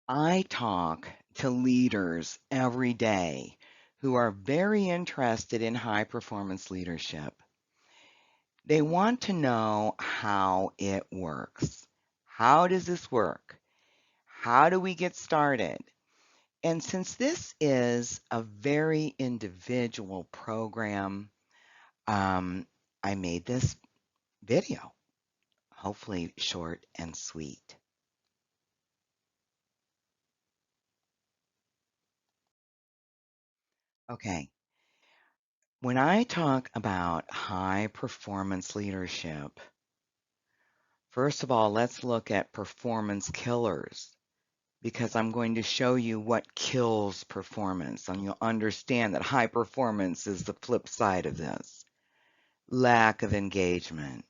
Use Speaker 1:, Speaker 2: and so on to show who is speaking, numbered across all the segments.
Speaker 1: I talk to leaders every day who are very interested in high performance leadership. They want to know how it works. How does this work? How do we get started? And since this is a very individual program, I made this video, hopefully short and sweet. Okay, when I talk about high performance leadership, first of all, let's look at performance killers because I'm going to show you what kills performance, and you'll understand that high performance is the flip side of this. Lack of engagement.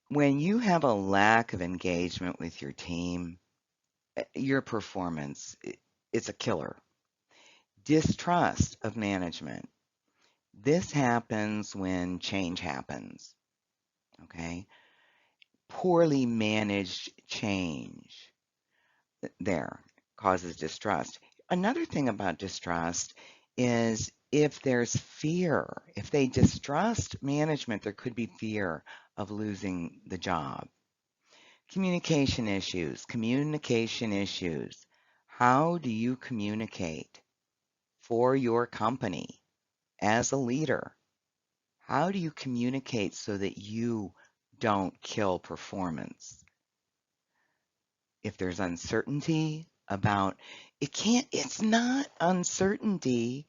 Speaker 1: When you have a lack of engagement with your team, your performance it's a killer. Distrust of management. This happens when change happens, okay? Poorly managed change there causes distrust. Another thing about distrust is if there's fear, if they distrust management, there could be fear of losing the job. Communication issues, communication issues. How do you communicate for your company as a leader? How do you communicate so that you don't kill performance? If there's uncertainty about it's not uncertainty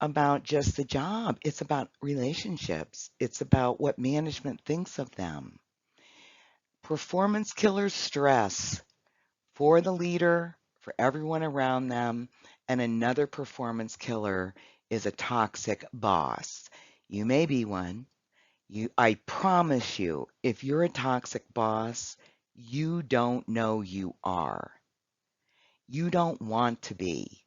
Speaker 1: about just the job. It's about relationships. It's about what management thinks of them. Performance killers stress for the leader, for everyone around them, and another performance killer is a toxic boss. You may be one. I promise you, if you're a toxic boss, you don't know you are. You don't want to be.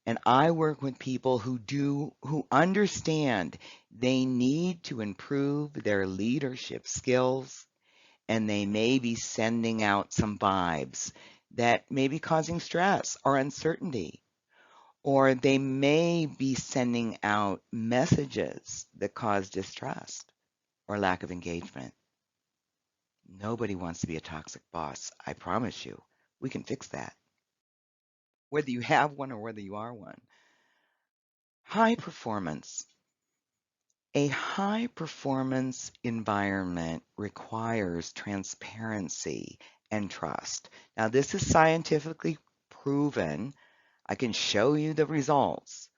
Speaker 1: And I work with people who understand they need to improve their leadership skills, and they may be sending out some vibes that may be causing stress or uncertainty, or they may be sending out messages that cause distrust or lack of engagement. Nobody wants to be a toxic boss. I promise you. We can fix that, whether you have one or whether you are one. High performance. A high performance environment requires transparency and trust. Now, this is scientifically proven. I can show you the results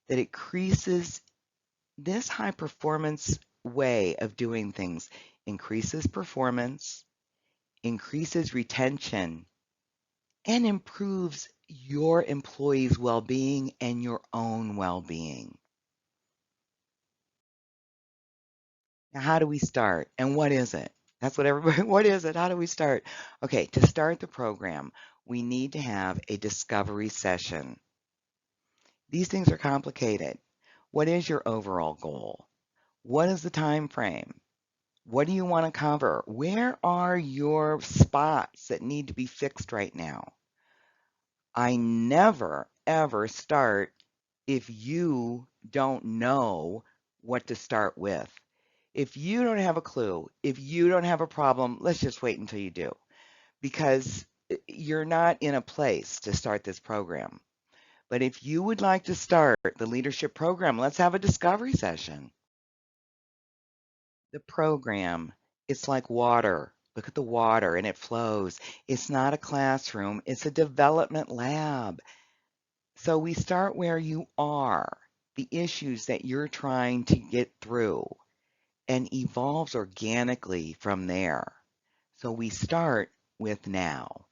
Speaker 1: that it increases this high performance way of doing things, increases performance, increases retention, and improves your employees' well being and your own well being. Now, how do we start? And what is it? That's what everybody, what is it? How do we start? Okay, to start the program, we need to have a discovery session. These things are complicated. What is your overall goal? What is the time frame? What do you want to cover? Where are your spots that need to be fixed right now? I never, ever start if you don't know what to start with. If you don't have a clue, if you don't have a problem, let's just wait until you do, because you're not in a place to start this program. But if you would like to start the leadership program, let's have a discovery session. The program, it's like water. Look at the water and it flows. It's not a classroom, it's a development lab. So we start where you are, the issues that you're trying to get through, and evolves organically from there. So we start with now.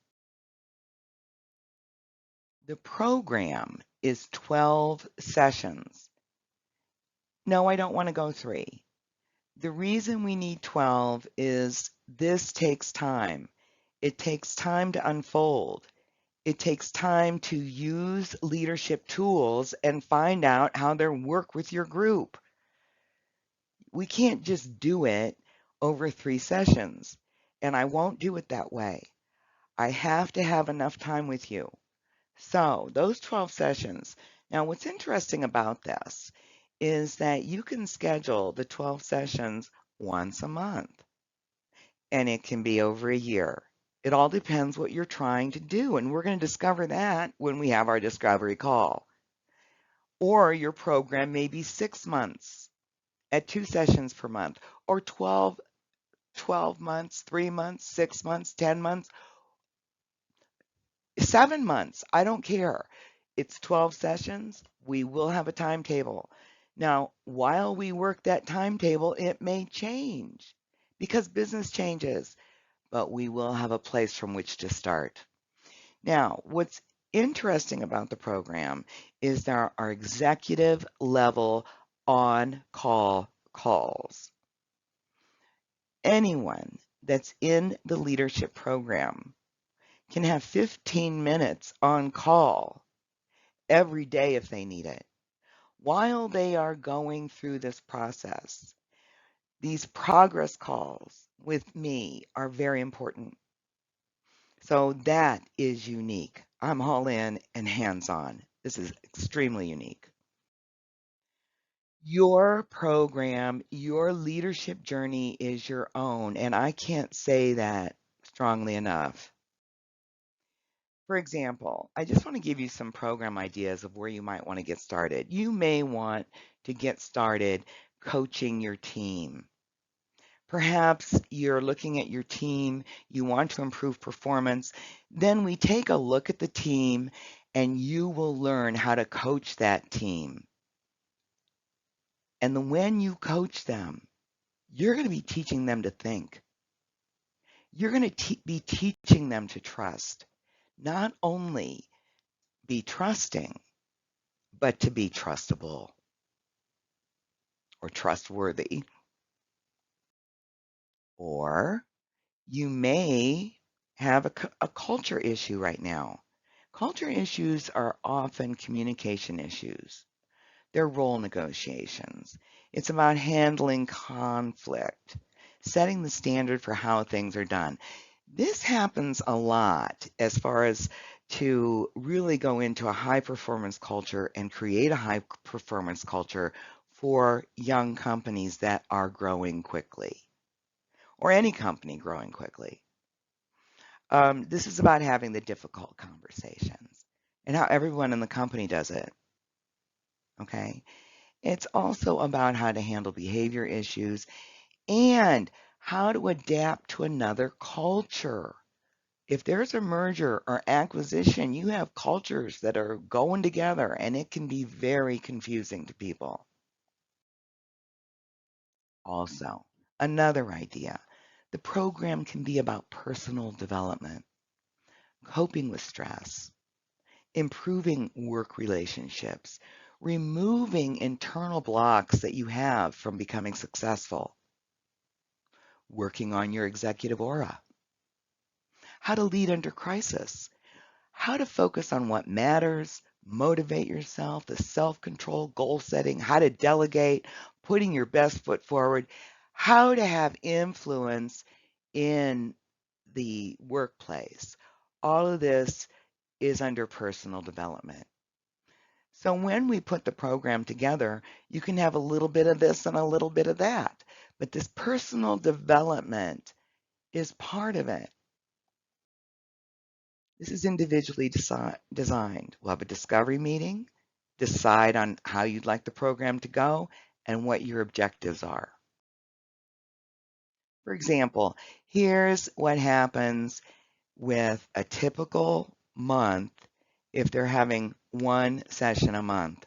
Speaker 1: The program is 12 sessions. No, I don't want to go 3. The reason we need 12 is this takes time. It takes time to unfold. It takes time to use leadership tools and find out how they work with your group. We can't just do it over 3 sessions, and I won't do it that way. I have to have enough time with you. So those 12 sessions. Now, what's interesting about this is that you can schedule the 12 sessions once a month, and it can be over a year. It all depends what you're trying to do, and we're going to discover that when we have our discovery call. Or your program may be 6 months at 2 sessions per month, or 12 months, 3 months, 6 months, 10 months, 7 months. I don't care. It's 12 sessions. We will have a timetable. Now, while we work that timetable, it may change because business changes, but we will have a place from which to start. Now, what's interesting about the program is there are executive level on-call calls. Anyone that's in the leadership program can have 15 minutes on call every day if they need it. While they are going through this process, these progress calls with me are very important. So that is unique. I'm all in and hands-on. This is extremely unique. Your program, your leadership journey is your own, and I can't say that strongly enough. For example, I just want to give you some program ideas of where you might want to get started. You may want to get started coaching your team. Perhaps you're looking at your team, you want to improve performance. Then we take a look at the team and you will learn how to coach that team. And then when you coach them, you're going to be teaching them to think. You're going to be teaching them to trust. Not only be trusting, but to be trustable or trustworthy. Or you may have a culture issue right now. Culture issues are often communication issues. They're role negotiations. It's about handling conflict, setting the standard for how things are done. This happens a lot as far as to really go into a high performance culture and create a high performance culture for young companies that are growing quickly, or any company growing quickly. This is about having the difficult conversations and how everyone in the company does it. Okay. It's also about how to handle behavior issues and how to adapt to another culture. If there's a merger or acquisition, you have cultures that are going together and it can be very confusing to people. Also, another idea, the program can be about personal development, coping with stress, improving work relationships, removing internal blocks that you have from becoming successful, working on your executive aura, how to lead under crisis, how to focus on what matters, motivate yourself, the self-control, goal setting, how to delegate, putting your best foot forward, how to have influence in the workplace. All of this is under personal development. So when we put the program together, you can have a little bit of this and a little bit of that. But this personal development is part of it. This is individually designed. We'll have a discovery meeting, decide on how you'd like the program to go, and what your objectives are. For example, here's what happens with a typical month if they're having one session a month.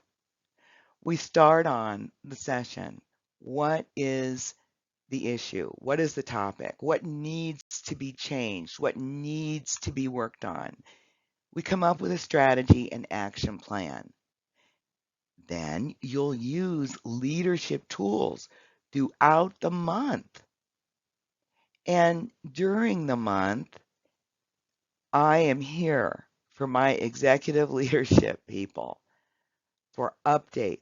Speaker 1: We start on the session. What is the issue? What is the topic? What needs to be changed? What needs to be worked on? We come up with a strategy and action plan. Then you'll use leadership tools throughout the month. And during the month, I am here for my executive leadership people for updates.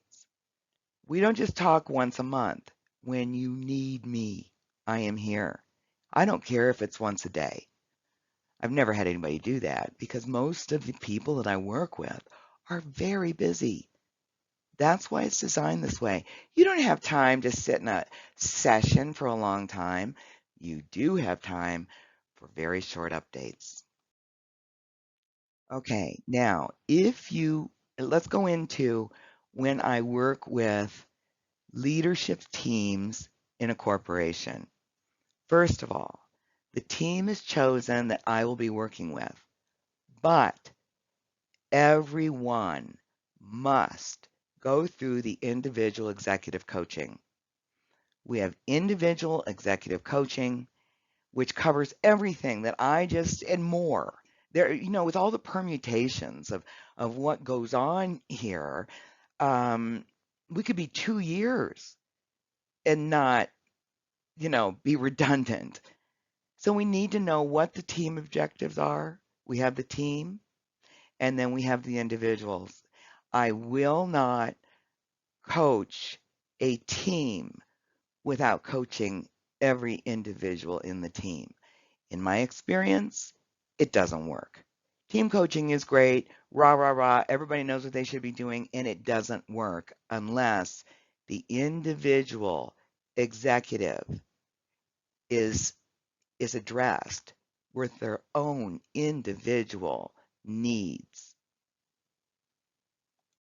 Speaker 1: We don't just talk once a month. When you need me, I am here. I don't care if it's once a day. I've never had anybody do that because most of the people that I work with are very busy. That's why it's designed this way. You don't have time to sit in a session for a long time. You do have time for very short updates. Okay, now let's go into when I work with leadership teams in a corporation. First of all, the team is chosen that I will be working with, but everyone must go through the individual executive coaching. We have individual executive coaching, which covers everything that I just and more. There, with all the permutations of what goes on here, um, we could be 2 years and not, be redundant. So we need to know what the team objectives are. We have the team, and then we have the individuals. I will not coach a team without coaching every individual in the team. In my experience, it doesn't work. Team coaching is great, rah, rah, rah, everybody knows what they should be doing, and it doesn't work unless the individual executive is addressed with their own individual needs.